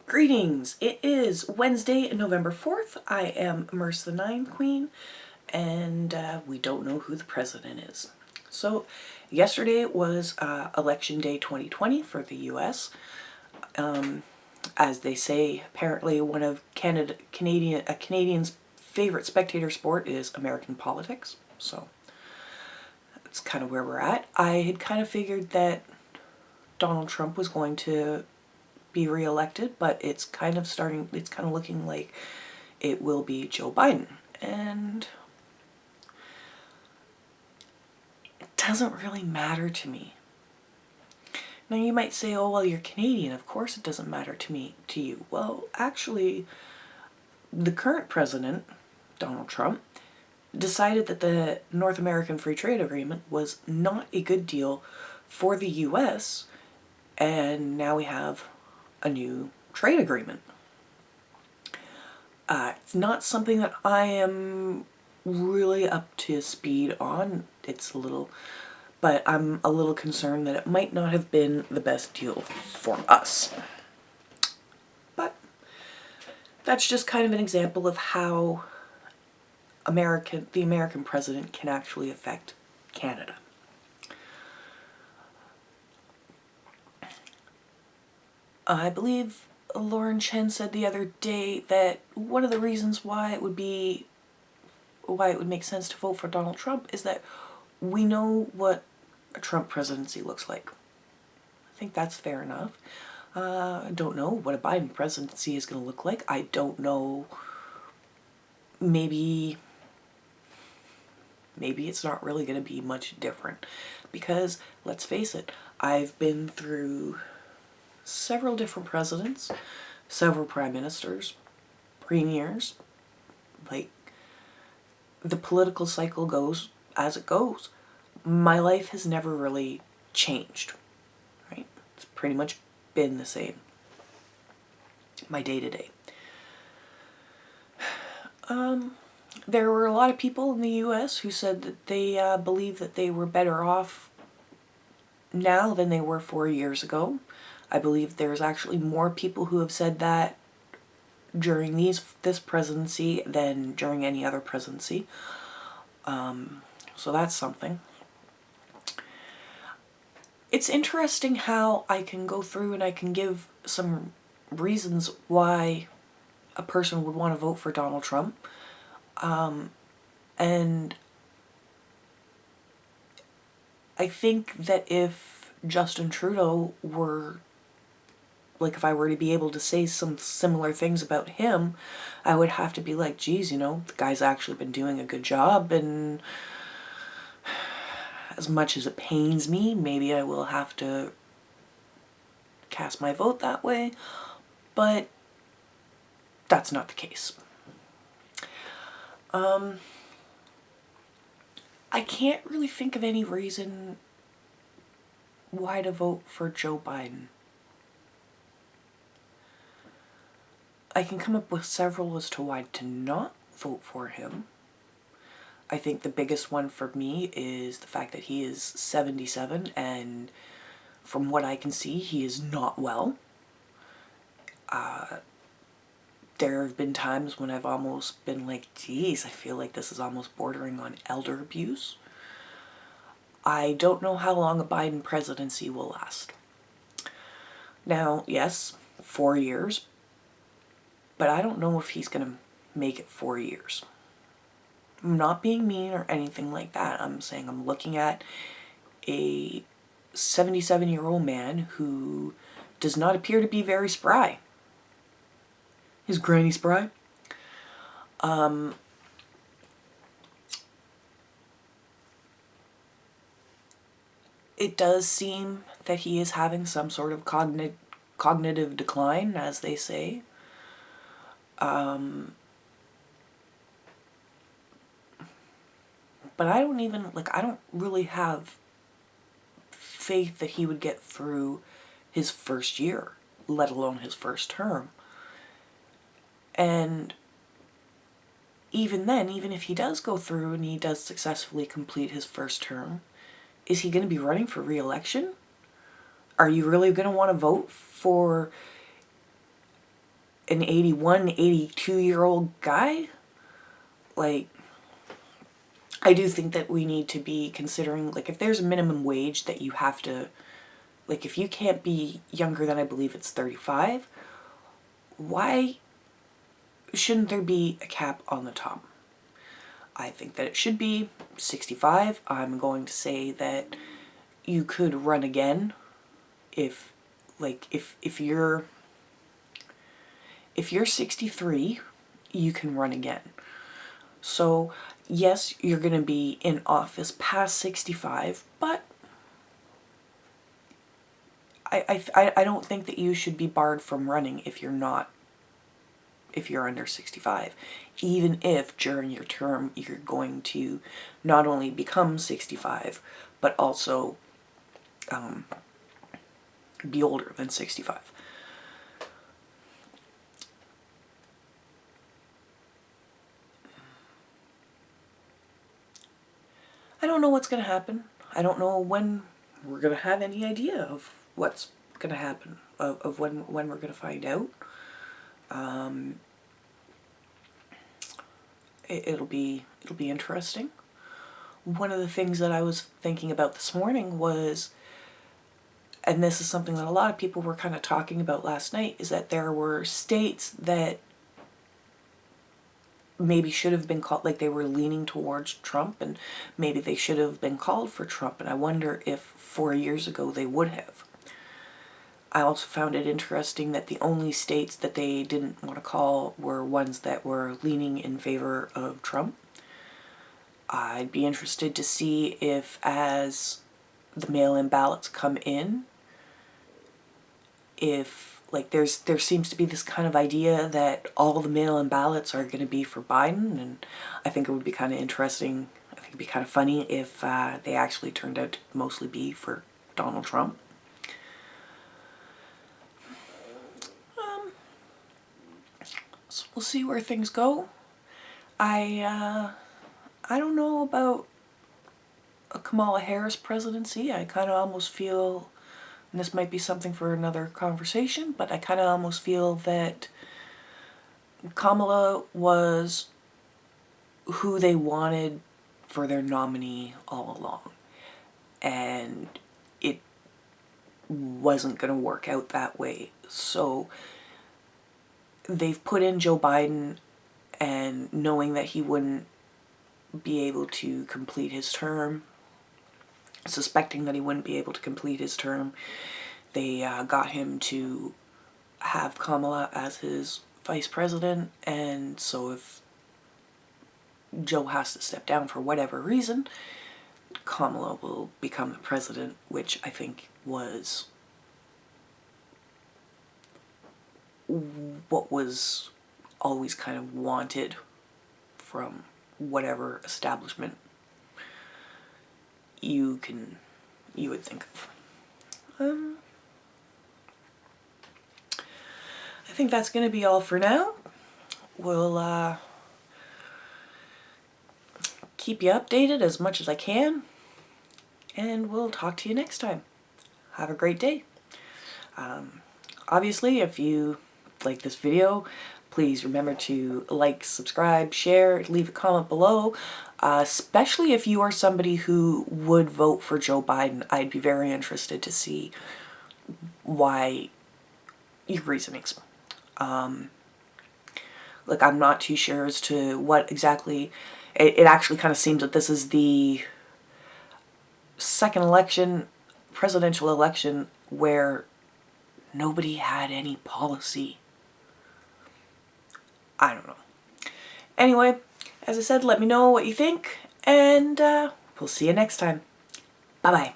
Greetings! It is Wednesday, November 4th. I am Merce the Nine Queen, and we don't know who the president is. So, yesterday was Election Day 2020 for the US. As they say, apparently one of Canadians' favorite spectator sport is American politics. So, that's kind of where we're at. I had kind of figured that Donald Trump was going to be reelected, but it's kind of looking like it will be Joe Biden. And it doesn't really matter to me. Now you might say, oh, well, you're Canadian, of course it doesn't matter to you. Well, actually, the current president, Donald Trump, decided that the North American Free Trade Agreement was not a good deal for the US, and now we have a new trade agreement. It's not something that I am really up to speed on. But I'm a little concerned that it might not have been the best deal for us. But that's just kind of an example of how the American president can actually affect Canada. I believe Lauren Chen said the other day that one of the reasons why it would make sense to vote for Donald Trump is that we know what a Trump presidency looks like. I think that's fair enough. I don't know what a Biden presidency is going to look like. I don't know. Maybe it's not really going to be much different. Because, let's face it, I've been through several different presidents, several prime ministers, premiers. Like, the political cycle goes as it goes. My life has never really changed, right? It's pretty much been the same. My day-to-day. There were a lot of people in the US who said that they believe that they were better off now than they were 4 years ago. I believe there's actually more people who have said that during this presidency than during any other presidency. So that's something. It's interesting how I can go through and I can give some reasons why a person would want to vote for Donald Trump. And I think that if Justin Trudeau were, like, if I were to be able to say some similar things about him, I would have to be like, geez, the guy's actually been doing a good job, and as much as it pains me, maybe I will have to cast my vote that way, but that's not the case. I can't really think of any reason why to vote for Joe Biden. I can come up with several as to why to not vote for him. I think the biggest one for me is the fact that he is 77, and from what I can see, he is not well. There have been times when I've almost been like, geez, I feel like this is almost bordering on elder abuse. I don't know how long a Biden presidency will last. Now, yes, 4 years, but I don't know if he's going to make it 4 years. I'm not being mean or anything like that. I'm saying I'm looking at a 77-year-old man who does not appear to be very spry. Is Granny spry? It does seem that he is having some sort of cognitive decline, as they say. But I don't really have faith that he would get through his first year, let alone his first term. And even then, even if he does go through and he does successfully complete his first term, is he going to be running for re-election? Are you really going to want to vote for an 81, 82-year-old guy. Like, I do think that we need to be considering, like, if there's a minimum wage that you have to, like, if you can't be younger than, I believe it's 35, why shouldn't there be a cap on the top? I think that it should be 65. I'm going to say that you could run again if, like, if you're 63, you can run again. So yes, you're going to be in office past 65, but I don't think that you should be barred from running if you're under 65. Even if during your term you're going to not only become 65, but also be older than 65. I don't know what's going to happen. I don't know when we're going to have any idea of what's going to happen, of when we're going to find out. It'll be interesting. One of the things that I was thinking about this morning was, and this is something that a lot of people were kind of talking about last night, is that there were states that maybe should have been called, like they were leaning towards Trump, and maybe they should have been called for Trump, and I wonder if 4 years ago they would have. I also found it interesting that the only states that they didn't want to call were ones that were leaning in favor of Trump. I'd be interested to see if, as the mail-in ballots come in, if, like, there seems to be this kind of idea that all the mail-in ballots are going to be for Biden, and I think it would be kind of interesting, I think it'd be kind of funny if they actually turned out to mostly be for Donald Trump. So we'll see where things go. I don't know about a Kamala Harris presidency. I kind of almost feel, and this might be something for another conversation, but I kind of almost feel that Kamala was who they wanted for their nominee all along. And it wasn't going to work out that way. So they've put in Joe Biden, and knowing that he wouldn't be able to complete his term, suspecting that he wouldn't be able to complete his term, they got him to have Kamala as his vice president. And so if Joe has to step down for whatever reason, Kamala will become the president, which I think was what was always kind of wanted from whatever establishment you would think of. I think that's going to be all for now. We'll keep you updated as much as I can, and we'll talk to you next time. Have a great day. Obviously, if you like this video, please remember to like, subscribe, share, leave a comment below. Especially if you are somebody who would vote for Joe Biden, I'd be very interested to see why, your reasonings. Look, I'm not too sure as to what exactly, it actually kind of seems that this is the second election, presidential election, where nobody had any policy. I don't know. Anyway, as I said, let me know what you think, and we'll see you next time. Bye-bye.